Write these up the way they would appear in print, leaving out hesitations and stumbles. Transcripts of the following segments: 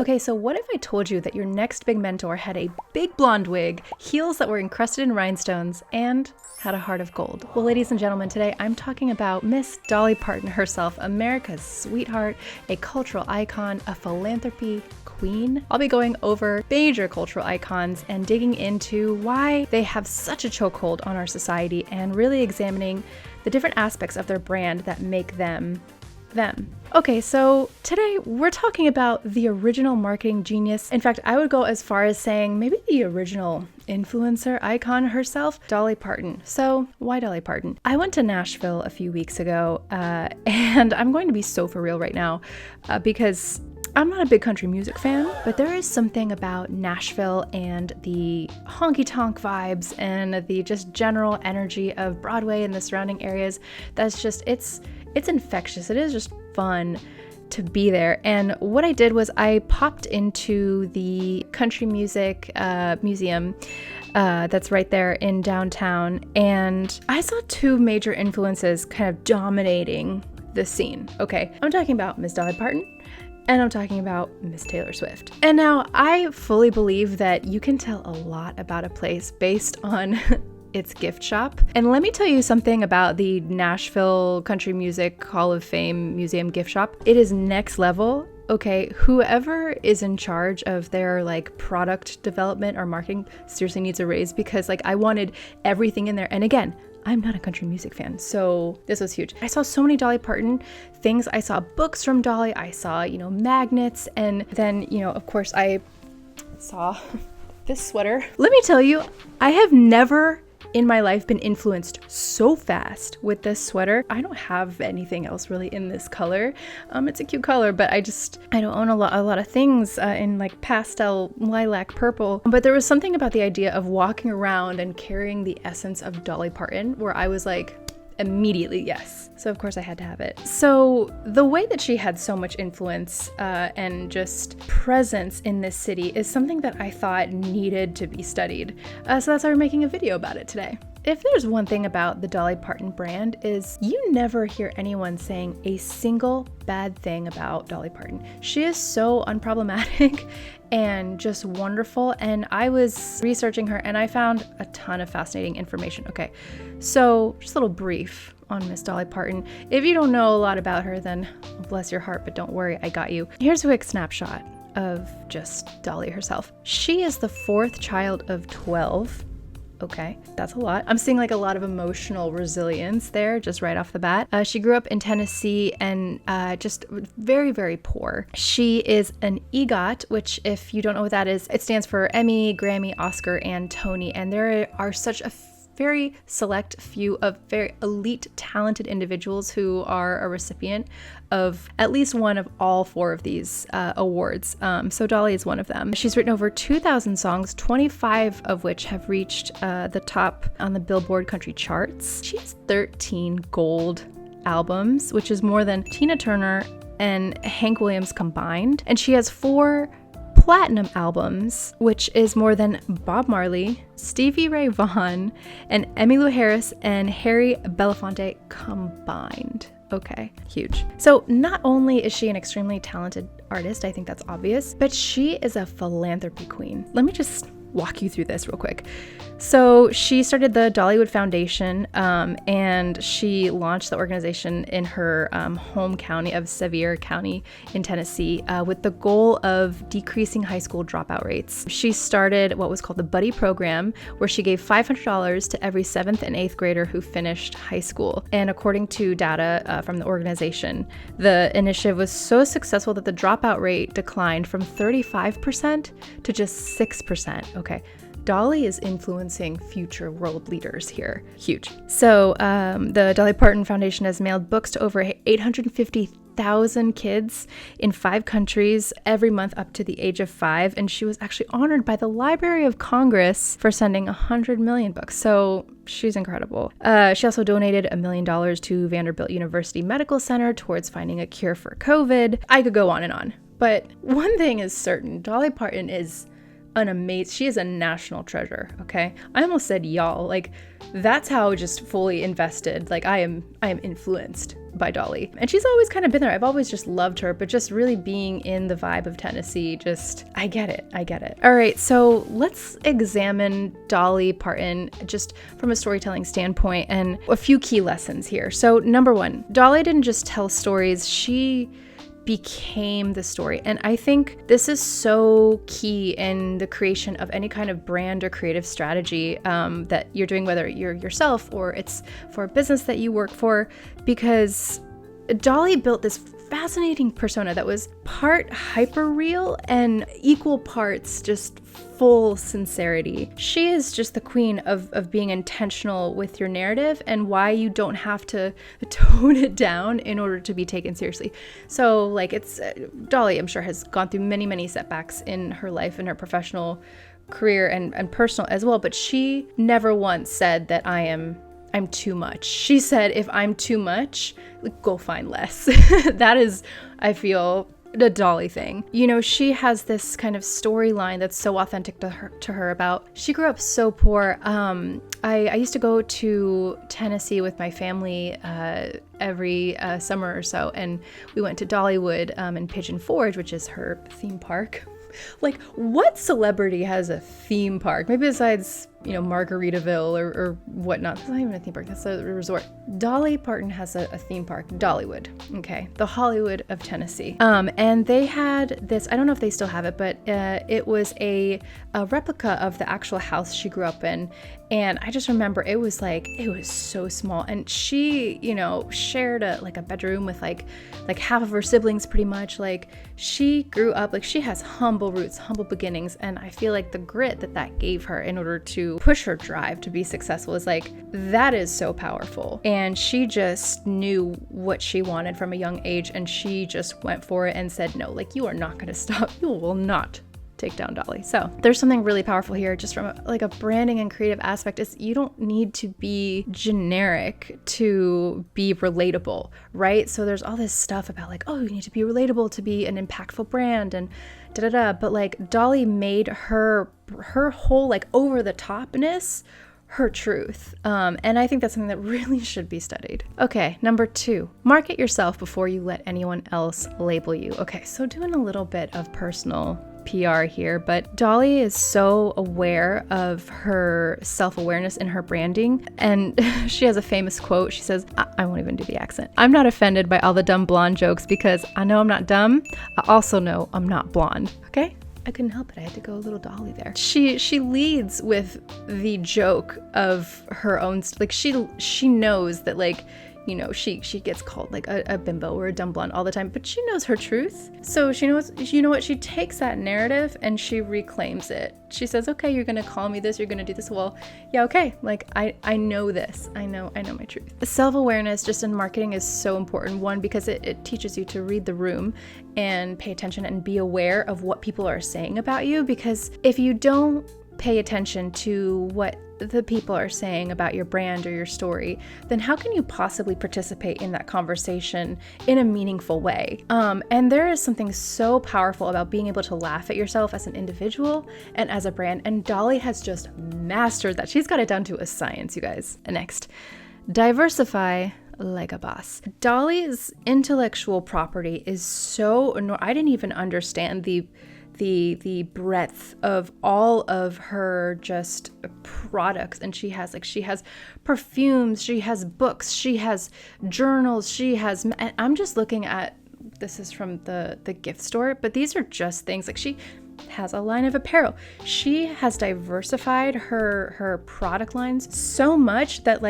Okay, so what if I told you that your next big mentor had a big blonde wig, heels that were encrusted in rhinestones, and had a heart of gold? Well, ladies and gentlemen, today I'm talking about Miss Dolly Parton herself, America's sweetheart, a cultural icon, a philanthropy queen. I'll be going over major cultural icons and digging into why they have such a chokehold on our society and really examining the different aspects of their brand that make them them. Okay, so today we're talking about the original marketing genius. In fact, I would go as far as saying maybe the original influencer icon herself, Dolly Parton. So why Dolly Parton? I went to Nashville a few weeks ago, and I'm going to be so for real right now because I'm not a big country music fan, but there is something about Nashville and the honky-tonk vibes and the just general energy of Broadway and the surrounding areas that's just, it's infectious. It is just fun to be there. And what I did was I popped into the country music museum that's right there in downtown, and I saw two major influences kind of dominating the scene. Okay, I'm talking about Miss Dolly Parton, and I'm talking about Miss Taylor Swift. And now I fully believe that you can tell a lot about a place based on its gift shop. And let me tell you something about the Nashville Country Music Hall of Fame Museum gift shop. It is next level. Okay, whoever is in charge of their like product development or marketing seriously needs a raise, because like I wanted everything in there. And again, I'm not a country music fan, so this was huge. I saw so many Dolly Parton things. I saw books from Dolly. I saw, magnets. And then, of course, I saw this sweater. Let me tell you, I have never in my life been influenced so fast with this sweater. I don't have anything else really in this color. It's a cute color, but I don't own a lot of things in like pastel lilac purple. But there was something about the idea of walking around and carrying the essence of Dolly Parton where I was like, immediately yes. So of course I had to have it. So the way that she had so much influence and just presence in this city is something that I thought needed to be studied. So that's why we're making a video about it today. If there's one thing about the Dolly Parton brand is you never hear anyone saying a single bad thing about Dolly Parton. She is so unproblematic and just wonderful. And I was researching her and I found a ton of fascinating information. Okay, so just a little brief on Miss Dolly Parton. If you don't know a lot about her, then bless your heart, but don't worry, I got you. Here's a quick snapshot of just Dolly herself. She is the fourth child of 12. Okay, that's a lot. I'm seeing like a lot of emotional resilience there just right off the bat. She grew up in Tennessee and just very, very poor. She is an EGOT, which if you don't know what that is, it stands for Emmy, Grammy, Oscar, and Tony. And there are such a very select few of very elite, talented individuals who are a recipient of at least one of all four of these awards. So Dolly is one of them. She's written over 2,000 songs, 25 of which have reached the top on the Billboard country charts. She has 13 gold albums, which is more than Tina Turner and Hank Williams combined. And she has 4 platinum albums, which is more than Bob Marley, Stevie Ray Vaughan, and Emmylou Harris and Harry Belafonte combined. Okay, huge. So not only is she an extremely talented artist, I think that's obvious, but she is a philanthropy queen. Let me just walk you through this real quick. So she started the Dollywood Foundation, and she launched the organization in her home county of Sevier County in Tennessee with the goal of decreasing high school dropout rates. She started what was called the Buddy Program, where she gave $500 to every 7th and 8th grader who finished high school. And according to data from the organization, the initiative was so successful that the dropout rate declined from 35% to just 6%. Okay. Dolly is influencing future world leaders here. Huge. So the Dolly Parton Foundation has mailed books to over 850,000 kids in 5 countries every month up to the age of 5. And she was actually honored by the Library of Congress for sending 100 million books. So she's incredible. She also donated $1 million to Vanderbilt University Medical Center towards finding a cure for COVID. I could go on and on. But one thing is certain, Dolly Parton is she is a national treasure. Okay. I almost said y'all, like that's how just fully invested. Like I am influenced by Dolly, and she's always kind of been there. I've always just loved her, but just really being in the vibe of Tennessee, I get it. All right. So let's examine Dolly Parton just from a storytelling standpoint and a few key lessons here. So number one, Dolly didn't just tell stories. She became the story. And I think this is so key in the creation of any kind of brand or creative strategy that you're doing, whether you're yourself or it's for a business that you work for, because Dolly built this fascinating persona that was part hyper real and equal parts just full sincerity. She is just the queen of being intentional with your narrative and why you don't have to tone it down in order to be taken seriously. So like Dolly, I'm sure, has gone through many, many setbacks in her life and her professional career and personal as well, but she never once said that I'm too much. She said, if I'm too much, go find less. That is, I feel, the Dolly thing. You know, she has this kind of storyline that's so authentic to her about, she grew up so poor. I used to go to Tennessee with my family every summer or so, and we went to Dollywood in Pigeon Forge, which is her theme park. Like, what celebrity has a theme park? Maybe besides, Margaritaville or whatnot. It's not even a theme park. That's a resort. Dolly Parton has a theme park, Dollywood. Okay. The Hollywood of Tennessee. And they had this, I don't know if they still have it, but it was a replica of the actual house she grew up in. And I just remember it was so small. And she, shared a bedroom with like half of her siblings pretty much. Like, she grew up, like, she has humble roots, humble beginnings. And I feel like the grit that gave her in order to push her drive to be successful is that is so powerful. And she just knew what she wanted from a young age, and she just went for it and said, no, you are not going to stop. You will not take down Dolly. So there's something really powerful here just from a branding and creative aspect is you don't need to be generic to be relatable, right? So there's all this stuff about you need to be relatable to be an impactful brand and but Dolly made her whole over the topness her truth. And I think that's something that really should be studied. Okay, number 2, market yourself before you let anyone else label you. Okay, so doing a little bit of personal PR here, but Dolly is so aware of her self-awareness in her branding, and she has a famous quote. She says, I won't even do the accent. I'm not offended by all the dumb blonde jokes because I know I'm not dumb. I also know I'm not blonde. Okay? I couldn't help it. I had to go a little Dolly there. She leads with the joke of her own, she knows that she gets called a bimbo or a dumb blonde all the time, but she knows her truth. So she knows, she takes that narrative and she reclaims it. She says, okay, you're going to call me this, you're going to do this. Well, yeah, okay. I know this. I know my truth. Self-awareness just in marketing is so important. One, because it teaches you to read the room and pay attention and be aware of what people are saying about you. Because if you don't pay attention to what the people are saying about your brand or your story, then how can you possibly participate in that conversation in a meaningful way? And there is something so powerful about being able to laugh at yourself as an individual and as a brand. And Dolly has just mastered that. She's got it down to a science, you guys. Next, diversify like a boss. Dolly's intellectual property is so, I didn't even understand the breadth of all of her just products. And she has perfumes, she has books, she has journals, and I'm just looking at, this is from the gift store, but these are just things she has a line of apparel. She has diversified her product lines so much that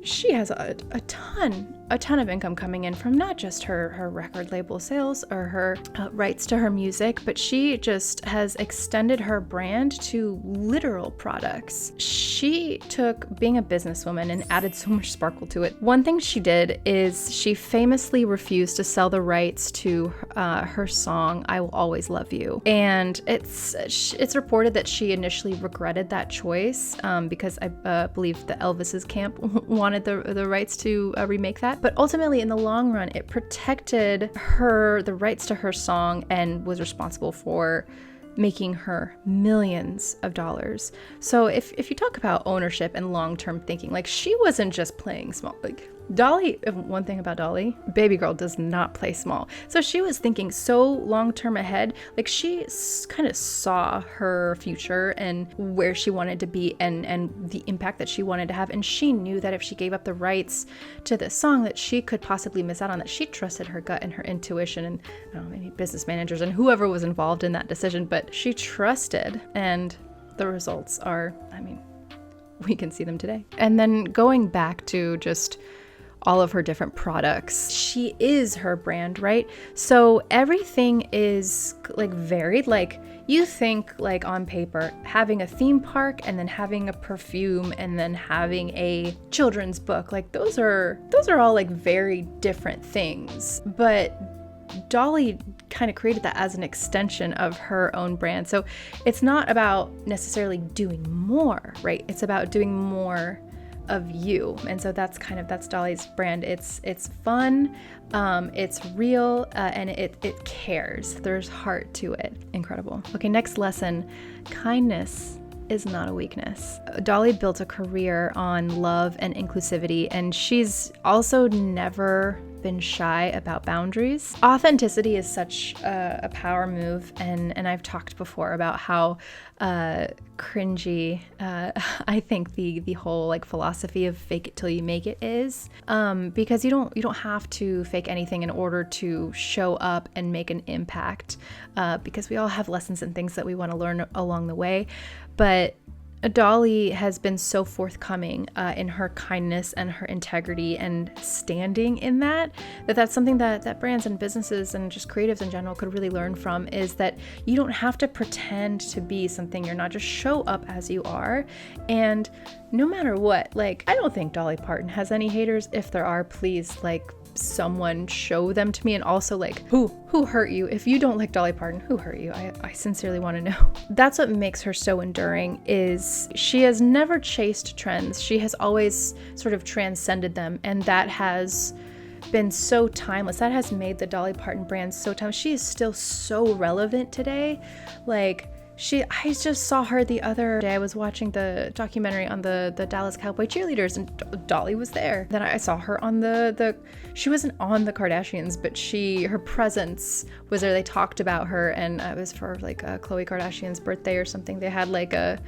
she has a ton of income coming in from not just her record label sales or her rights to her music, but she just has extended her brand to literal products. She took being a businesswoman and added so much sparkle to it. One thing she did is she famously refused to sell the rights to her song, I Will Always Love You. And it's reported that she initially regretted that choice because I believe the Elvis's camp wanted the rights to remake that. But ultimately, in the long run, it protected the rights to her song and was responsible for making her millions of dollars. So if you talk about ownership and long-term thinking, like she wasn't just playing small. Like Dolly, one thing about Dolly, baby girl does not play small. So she was thinking so long-term ahead. Like she kind of saw her future and where she wanted to be and the impact that she wanted to have. And she knew that if she gave up the rights to this song that she could possibly miss out on, that she trusted her gut and her intuition and I don't know, maybe business managers and whoever was involved in that decision, but she trusted, and the results are, I mean, we can see them today. And then going back to just all of her different products, she is her brand, right? So everything is like varied. Like you think like on paper, having a theme park and then having a perfume and then having a children's book, like those are all like very different things. But Dolly kind of created that as an extension of her own brand. So it's not about necessarily doing more, right? It's about doing more of you. And so that's Dolly's brand. It's fun, it's real, and it cares. There's heart to it. Incredible. Okay, next lesson. Kindness is not a weakness. Dolly built a career on love and inclusivity, and she's also never been shy about boundaries. Authenticity is such a power move, and I've talked before about how cringy I think the whole like philosophy of fake it till you make it is, because you don't have to fake anything in order to show up and make an impact, because we all have lessons and things that we want to learn along the way. But Dolly has been so forthcoming in her kindness and her integrity and standing in that's something that brands and businesses and just creatives in general could really learn from, is that you don't have to pretend to be something you're not. Just show up as you are. And no matter what, like, I don't think Dolly Parton has any haters. If there are, please, like, someone show them to me. And also, like, who hurt you? If you don't like Dolly Parton, who hurt you? I sincerely want to know. That's what makes her so enduring, is she has never chased trends. She has always sort of transcended them, and that has been so timeless. That has made the Dolly Parton brand so timeless. She is still so relevant today. Like, I just saw her the other day. I was watching the documentary on the Dallas Cowboy cheerleaders, and Dolly was there. Then I saw her on she wasn't on the Kardashians, but her presence was there. They talked about her, and it was for like Khloe Kardashian's birthday or something. They had like a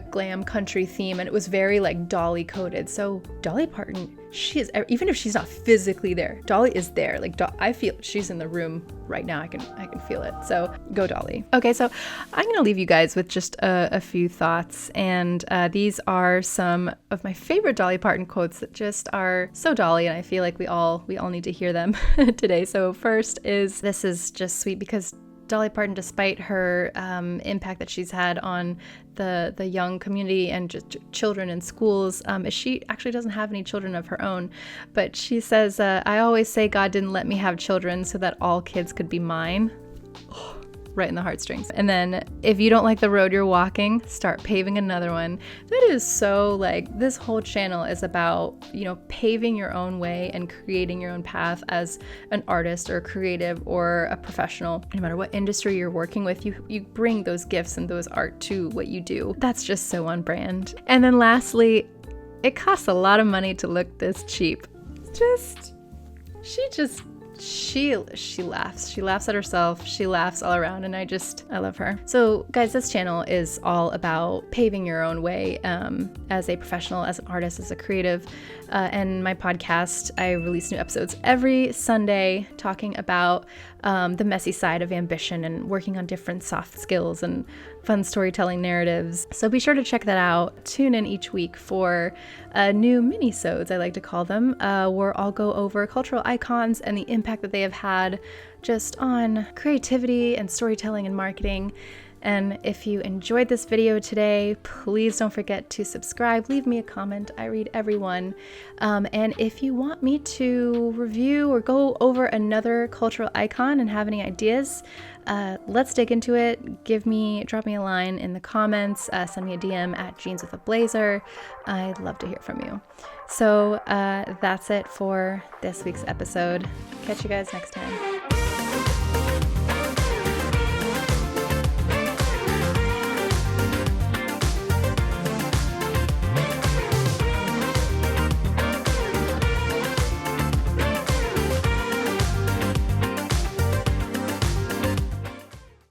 glam country theme, and it was very like Dolly coded. So Dolly Parton, she is, even if she's not physically there, Dolly is there. Like I feel she's in the room right now. I can feel it. So go Dolly. Okay, so I'm gonna leave you guys with just a few thoughts, and these are some of my favorite Dolly Parton quotes that just are so Dolly, and I feel like we all need to hear them today. So first this is just sweet, because Dolly Parton, despite her impact that she's had on the young community and just children in schools, she actually doesn't have any children of her own. But she says, I always say God didn't let me have children so that all kids could be mine. Oh, right in the heartstrings. And then, if you don't like the road you're walking, start paving another one. That is so, like, this whole channel is about, paving your own way and creating your own path as an artist or a creative or a professional. No matter what industry you're working with, you bring those gifts and those art to what you do. That's just so on brand. And then lastly, it costs a lot of money to look this cheap. She laughs. She laughs at herself. She laughs all around, and I love her. So guys, this channel is all about paving your own way as a professional, as an artist, as a creative. And my podcast, I release new episodes every Sunday talking about the messy side of ambition and working on different soft skills and fun storytelling narratives. So be sure to check that out. Tune in each week for new mini-sodes, I like to call them, where I'll go over cultural icons and the impact that they have had just on creativity and storytelling and marketing. And if you enjoyed this video today, please don't forget to subscribe, leave me a comment. I read everyone. And if you want me to review or go over another cultural icon and have any ideas, let's dig into it. Drop me a line in the comments, send me a DM at Jeans with a Blazer. I'd love to hear from you. So that's it for this week's episode. Catch you guys next time.